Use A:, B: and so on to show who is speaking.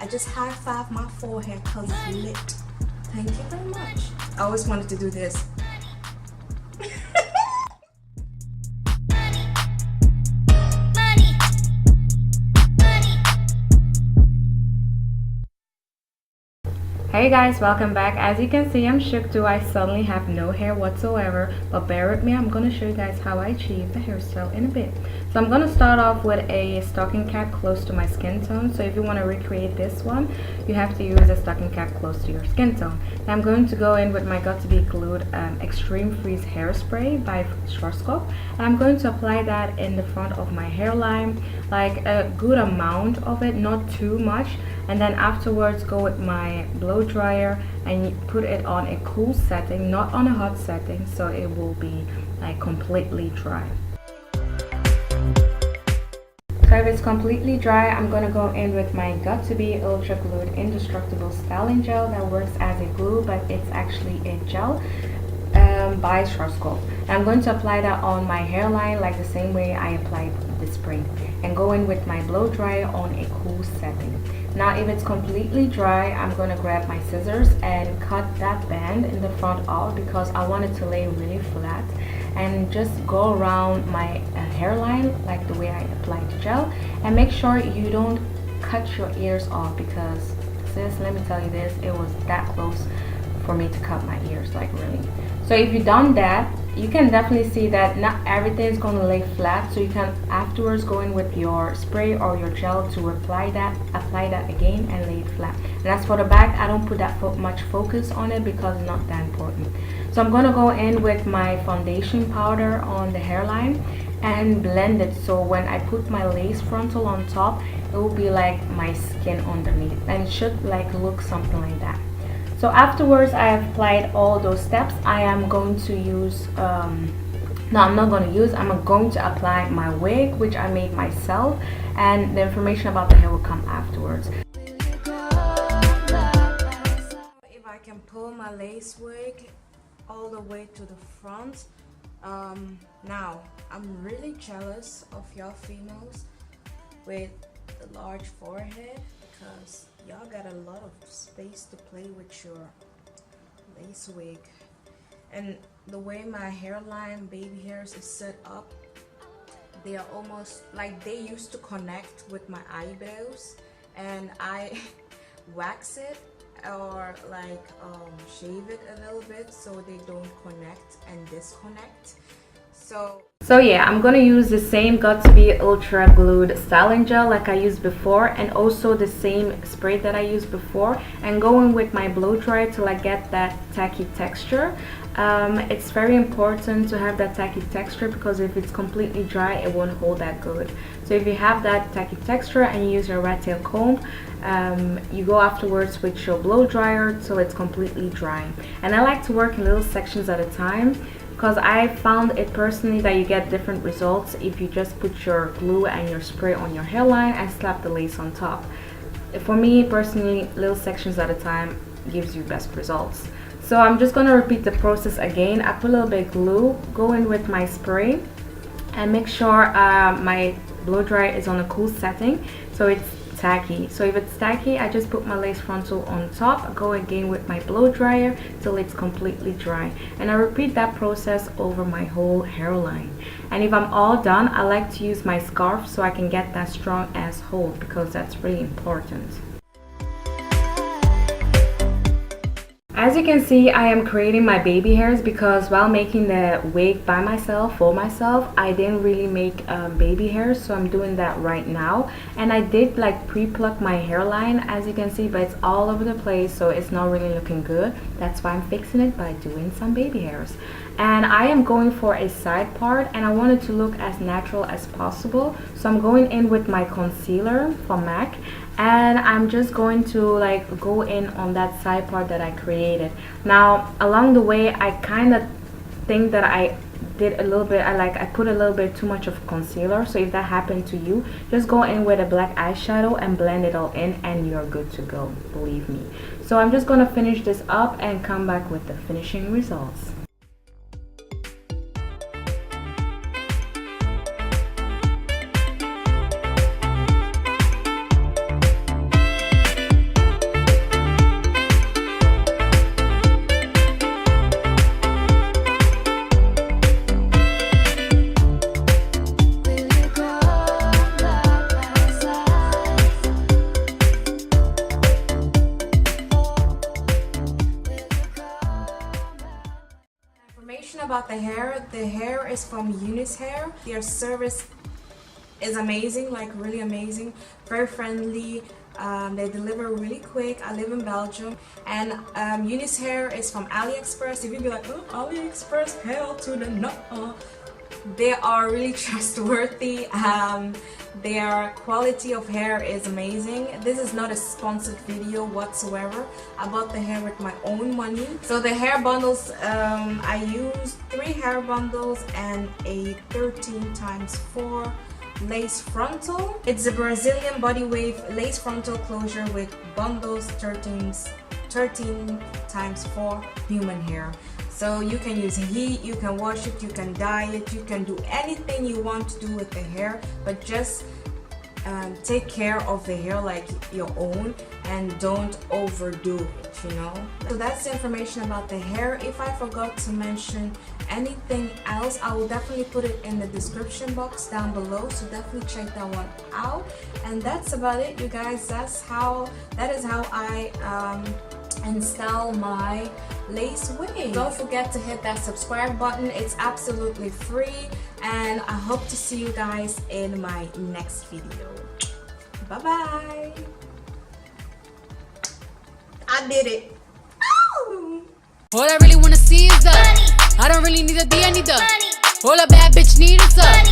A: I just high-five my forehead because it's lit. Thank you very much. I always wanted to do this.
B: Hey guys, welcome back. As you can see, I'm shook too. I suddenly have no hair whatsoever, but bear with me. I'm going to show you guys how I achieve the hairstyle in a bit. So I'm going to start off with a stocking cap close to my skin tone. So if you want to recreate this one, you have to use a stocking cap close to your skin tone. Now I'm going to go in with my Got2b Glued Extreme Freeze Hairspray by Schwarzkopf, and I'm going to apply that in the front of my hairline, like a good amount of it, not too much. And then afterwards go with my blow dryer and put it on a cool setting, not on a hot setting, so it will be like completely dry. So if it's completely dry, I'm going to go in with my Got2b Ultra Glued Indestructible Styling Gel that works as a glue, but it's actually a gel by Schwarzkopf. I'm going to apply that on my hairline like the same way I applied the spray, and go in with my blow dryer on a cool setting. Now if it's completely dry, I'm going to grab my scissors and cut that band in the front off because I want it to lay really flat, and just go around my hairline like the way I applied the gel, and make sure you don't cut your ears off because sis, let me tell you this, it was that close for me to cut my ears, like really. So if you've done that, you can definitely see that not everything is going to lay flat, so you can afterwards go in with your spray or your gel to apply that again and lay it flat. And as for the back, I don't put that much focus on it because it's not that important. So I'm going to go in with my foundation powder on the hairline and blend it, so when I put my lace frontal on top, it will be like my skin underneath, and it should like look something like that. So afterwards I have applied all those steps. I am going to use I'm going to apply my wig, which I made myself, and the information about the hair will come afterwards.
A: If I can pull my lace wig all the way to the front. Now I'm really jealous of y'all females with the large forehead because y'all got a lot of space to play with your lace wig. And the way my hairline, baby hairs is set up, they are almost like they used to connect with my eyebrows, and I wax it or like shave it a little bit so they don't connect and disconnect.
B: So yeah, I'm gonna use the same Got2b Ultra Glued styling gel like I used before, and also the same spray that I used before, and going with my blow dryer till I get that tacky texture. It's very important to have that tacky texture because if it's completely dry, it won't hold that good. So if you have that tacky texture and you use your rat tail comb, you go afterwards with your blow dryer till it's completely dry. And I like to work in little sections at a time, because I found it personally that you get different results if you just put your glue and your spray on your hairline and slap the lace on top. For me personally, little sections at a time gives you best results. So I'm just going to repeat the process again. I put a little bit of glue, go in with my spray, and make sure my blow dryer is on a cool setting so it's tacky. So if it's tacky, I just put my lace frontal on top, go again with my blow dryer till it's completely dry, and I repeat that process over my whole hairline. And if I'm all done, I like to use my scarf so I can get that strong ass hold because that's really important. As you can see, I am creating my baby hairs because while making the wig by myself, for myself, I didn't really make baby hairs, so I'm doing that right now. And I did like pre-pluck my hairline, as you can see, but it's all over the place, so it's not really looking good. That's why I'm fixing it by doing some baby hairs. And I am going for a side part, and I want it to look as natural as possible, so I'm going in with my concealer from MAC, and I'm just going to like go in on that side part that I created. Now along the way, I kind of think that I did a little bit, I put a little bit too much of concealer, so if that happened to you, just go in with a black eyeshadow and blend it all in and you're good to go, believe me. So I'm just going to finish this up and come back with the finishing results.
A: the hair is from Unice hair. Their service is amazing, like really amazing, very friendly. They deliver really quick. I live in Belgium, and Unice hair is from AliExpress. If you be like, oh, AliExpress, hell to the no, they are really trustworthy. Their quality of hair is amazing. This is not a sponsored video whatsoever. I bought the hair with my own money. So the hair bundles, I used 3 hair bundles and a 13x4 lace frontal. It's a Brazilian body wave lace frontal closure with bundles 13x4 human hair. So you can use heat, you can wash it, you can dye it, you can do anything you want to do with the hair, but just take care of the hair like your own and don't overdo it, you know. So that's the information about the hair. If I forgot to mention anything else, I will definitely put it in the description box down below, so definitely check that one out. And that's about it, you guys. That is how I install my lace wig. Don't forget to hit that subscribe button. It's absolutely free, and I hope to see you guys in my next video. Bye bye. I did it. Ow!
C: All I really wanna see is the money. I don't really need a D, I need the money. All a bad bitch need is the money.